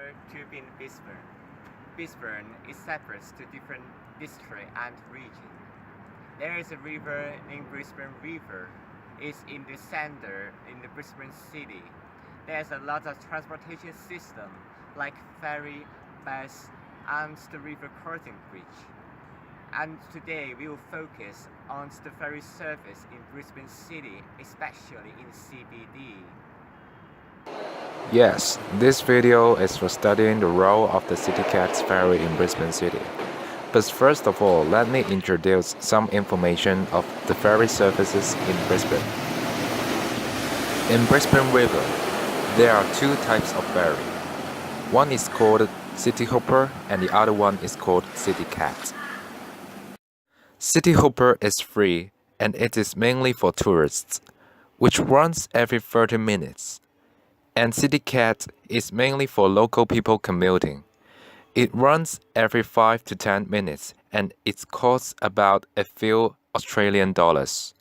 pleasure to be in Brisbane. Brisbane is separate to different districts and regions. There is a river named Brisbane River. It's in the center in the Brisbane city. There's a lot of transportation system like ferry, bus, and the river crossing bridge. And today we will focus on the ferry service in Brisbane City, especially in CBD. Yes, this video is for studying the role of the CityCat's ferry in Brisbane City. But first of all, let me introduce some information of the ferry services in Brisbane. In Brisbane River, there are two types of ferry. One is called City Hopper and the other one is called CityCat. City Hopper is free and it is mainly for tourists, which runs every 30 minutes. And CityCat is mainly for local people commuting. It runs every 5 to 10 minutes and it costs about a few Australian dollars.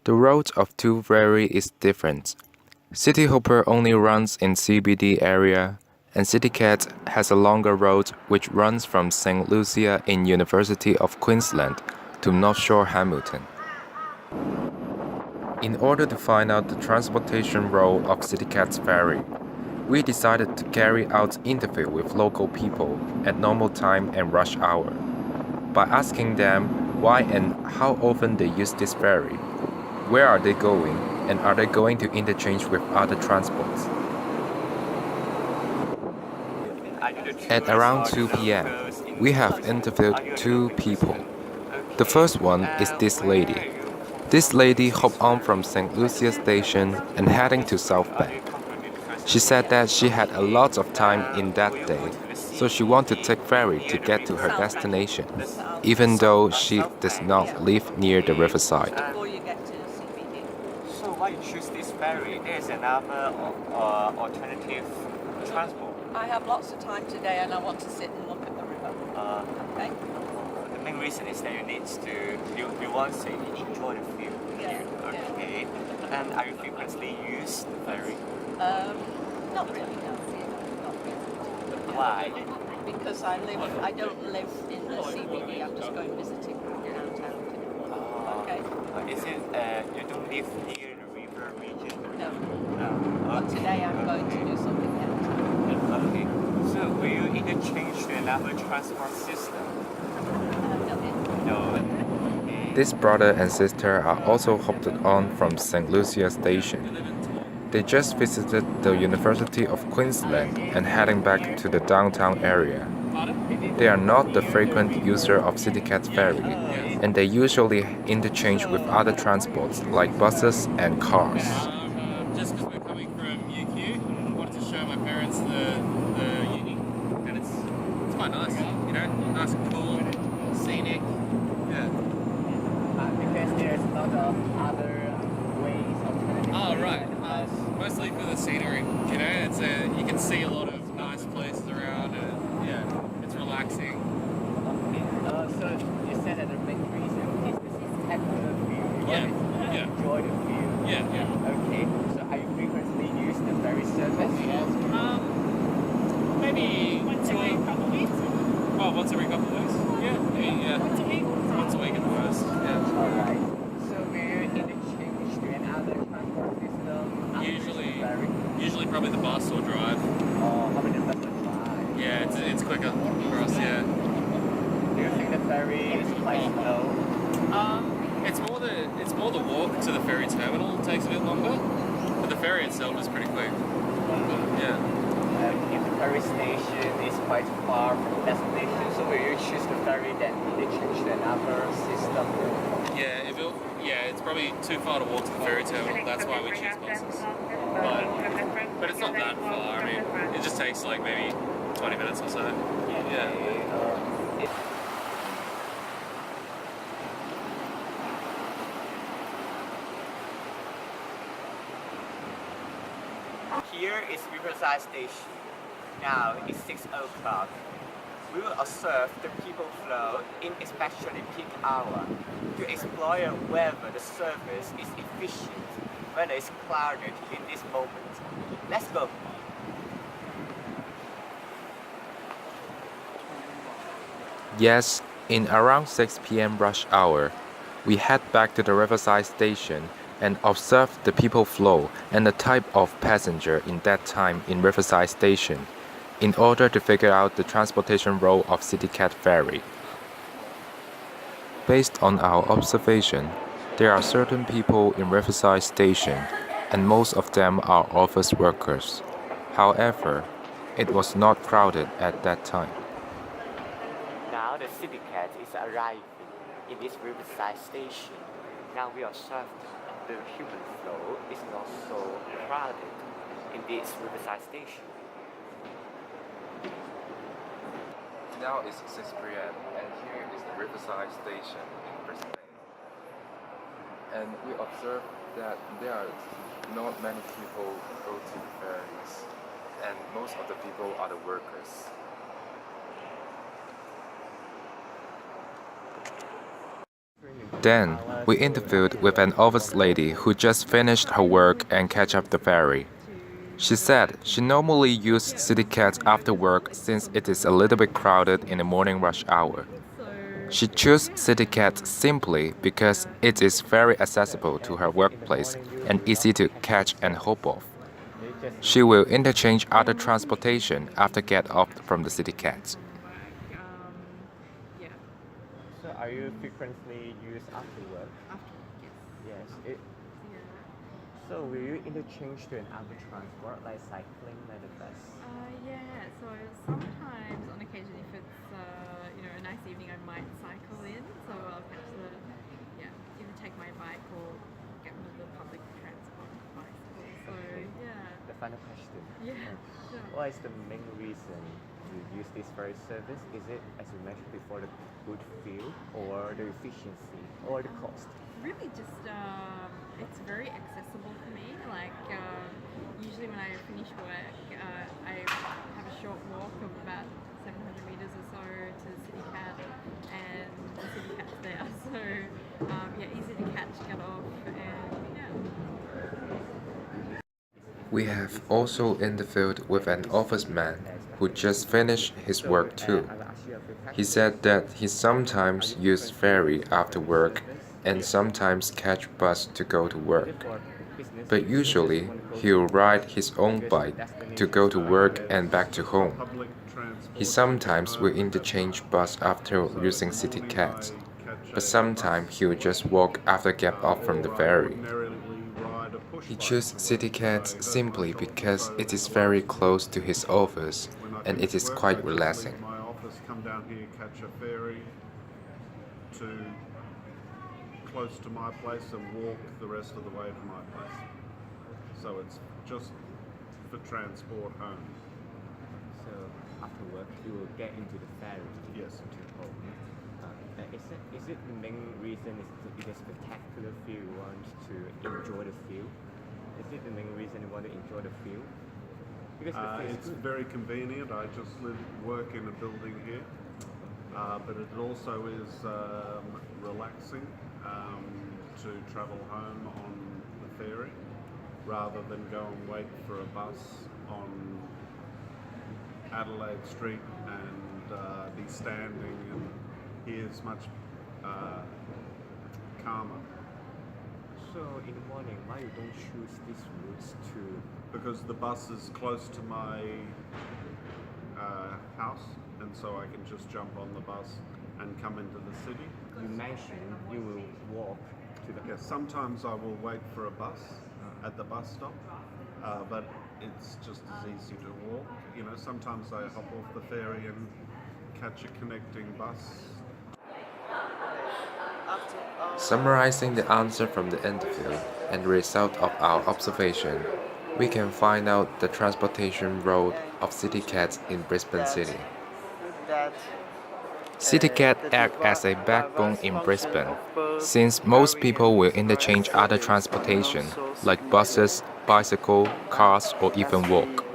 The route of two ferry is different. City Hopper only runs in CBD area and CityCat has a longer route which runs from St. Lucia in University of Queensland to North Shore Hamilton. In order to find out the transportation role of CityCat's ferry, we decided to carry out interview with local people at normal time and rush hour by asking them why and how often they use this ferry, where are they going, and are they going to interchange with other transports. At around 2 p.m., we have interviewed two people. The first one is this lady. This lady hopped on from St. Lucia station and heading to South Bank. She said that she had a lot of time in that day, so she wanted to take ferry to get to her destination, even though she does not live near the riverside. So why you choose this ferry? There's another alternative transport. I have lots of time today and I want to sit and look at the river. Okay? The main reason is that you want to enjoy the view. Yeah. Okay. And are you frequently use the ferry? Not really, no. Not really. Why? Because I don't live in the CBD, I'm just going visiting downtown. Okay? Is it, you don't live near the river region? No. No. But today I'm going to do something else. Okay. So will you interchange to another transport system? No. This brother and sister are also hopped on from St. Lucia station. They just visited the University of Queensland and heading back to the downtown area. They are not the frequent user of CityCat ferry, and they usually interchange with other transports like buses and cars. Just because we're coming from UQ, I wanted to show my parents the uni, and it's quite nice, you know, nice and cool, scenic, yeah. Because there's a lot of other ways of Oh right, mostly for the scenery, you know, it's you can see a lot of nice places around, and yeah, it's relaxing. So you said that the main reason is this technical view. Yeah. Enjoy the view. Yeah. Okay. So are you frequently use the ferry service? Maybe once every couple of weeks. Oh, once every couple of weeks? Yeah, maybe, yeah. Once a week. Once a week at most. Yeah. Alright. So will you interchange to another transport system? Usually probably the bus or drive. Or how many bus or drive? Yeah, it's quicker for us, yeah. Do you think the ferry is quite slow? It's more the walk to the ferry terminal takes a bit longer, but the ferry itself is pretty quick. Yeah. If the ferry station is quite far from the destination, so will you choose the ferry then interchange to another system? Yeah, it's probably too far to walk to the ferry terminal. That's why we choose buses. But it's not that far. I mean, it just takes like maybe 20 minutes or so. Yeah. Here is Riverside Station. Now it's 6 o'clock. We will observe the people flow in especially peak hour to explore whether the service is efficient, whether it's crowded in this moment. Let's go. Yes, in around 6 p.m. rush hour, we head back to the Riverside station and observe the people flow and the type of passenger in that time in Riverside station in order to figure out the transportation role of CityCat ferry. Based on our observation, there are certain people in Riverside station and most of them are office workers. However, it was not crowded at that time. Now the CityCat is arriving in this riverside station. Now we observe the human flow is not so crowded in this riverside station. Now it's 6 p.m. and here is the Riverside station in Brisbane. And we observe that there are not many people go to the ferries and most of the people are the workers. Then, we interviewed with an office lady who just finished her work and catch up the ferry. She said she normally uses CityCat after work since it is a little bit crowded in the morning rush hour. She chose CityCat simply because it is very accessible to her workplace and easy to catch and hop off. She will interchange other transportation after get off from the CityCat. Yeah. So are you frequently use after work? After yes. Yes. Yeah. So will you interchange to another transport like cycling, like the bus? Yeah. So sometimes, on occasion, if it's a nice evening, I might cycle in. So I'll catch either take my bike or get one of the public transport bicycles. So yeah. The final question. Yeah. Sure. What is the main reason you use this ferry service? Is it, as you mentioned before, the good feel, or the efficiency, or the cost? Really, just it's very accessible for me. Like usually when I finish work, I have a short walk of about 700 meters or so to CityCat, and the CityCat's there. So easy to catch, get off, and yeah. We have also interviewed with an officeman who just finished his work too. He said that he sometimes uses ferry after work and sometimes catch bus to go to work. But usually, he'll ride his own bike to go to work and back to home. He sometimes will interchange bus after using CityCat, but sometimes he'll just walk after get off from the ferry. He chose CityCat simply because it is very close to his office and it is quite relaxing. My office, come down here, catch a ferry to close to my place and walk the rest of the way to my place. So it's just for transport home. So after work, you will get into the ferry. Yes. To home. Is it the main reason? It is spectacular feel? You want to enjoy the feel? Is it the main reason you want to enjoy the feel? Because the feel is It's good. very convenient. I just work in a building here, but it also is relaxing to travel home on the ferry rather than go and wait for a bus on Adelaide Street and be standing, and here is much calmer. So in the morning, why you don't choose these routes to? Because the bus is close to my house, and so I can just jump on the bus and come into the city. You mentioned you will walk to the. Yes, sometimes I will wait for a bus at the bus stop, but it's just as easy to walk. You know, sometimes I hop off the ferry and catch a connecting bus. Summarizing the answer from the interview and the result of our observation, we can find out the transportation road of CityCat in Brisbane City. CityCat acts as a backbone in Brisbane, since most people will interchange other transportation like buses, bicycle, cars, or even walk.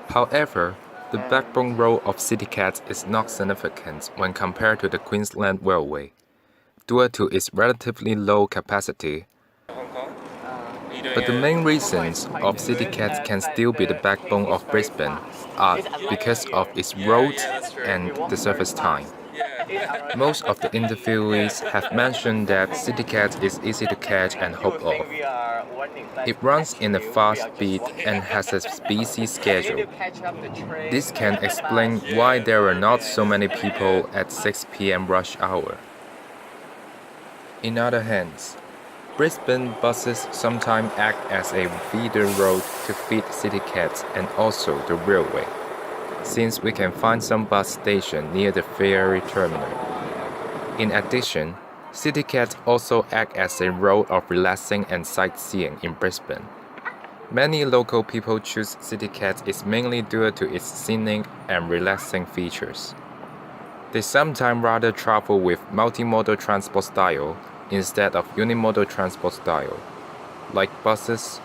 However, the backbone role of CityCat is not significant when compared to the Queensland Railway, due to its relatively low capacity. Hong Kong? Are you you doing But the it? main reasons of CityCat can still be the backbone of Brisbane are because of its road and the service time. Yeah. Most of the interviewees have mentioned that CityCat is easy to catch and hop off. It runs in a fast speed and has a busy schedule. This can explain why there are not so many people at 6 p.m. rush hour. In other hands, Brisbane buses sometimes act as a feeder road to feed CityCats and also the railway, since we can find some bus stations near the ferry terminal. In addition, CityCat also act as a road of relaxing and sightseeing in Brisbane. Many local people choose CityCat is mainly due to its scenic and relaxing features. They sometimes rather travel with multimodal transport style instead of unimodal transport style, like buses,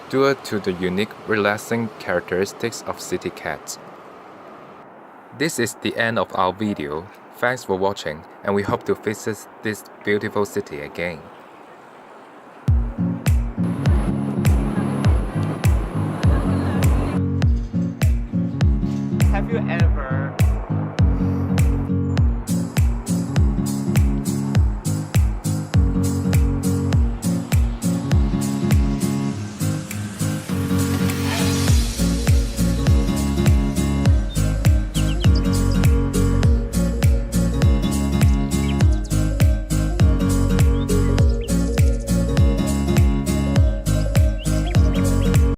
due to the unique relaxing characteristics of CityCat. This is the end of our video. Thanks for watching, and we hope to visit this beautiful city again.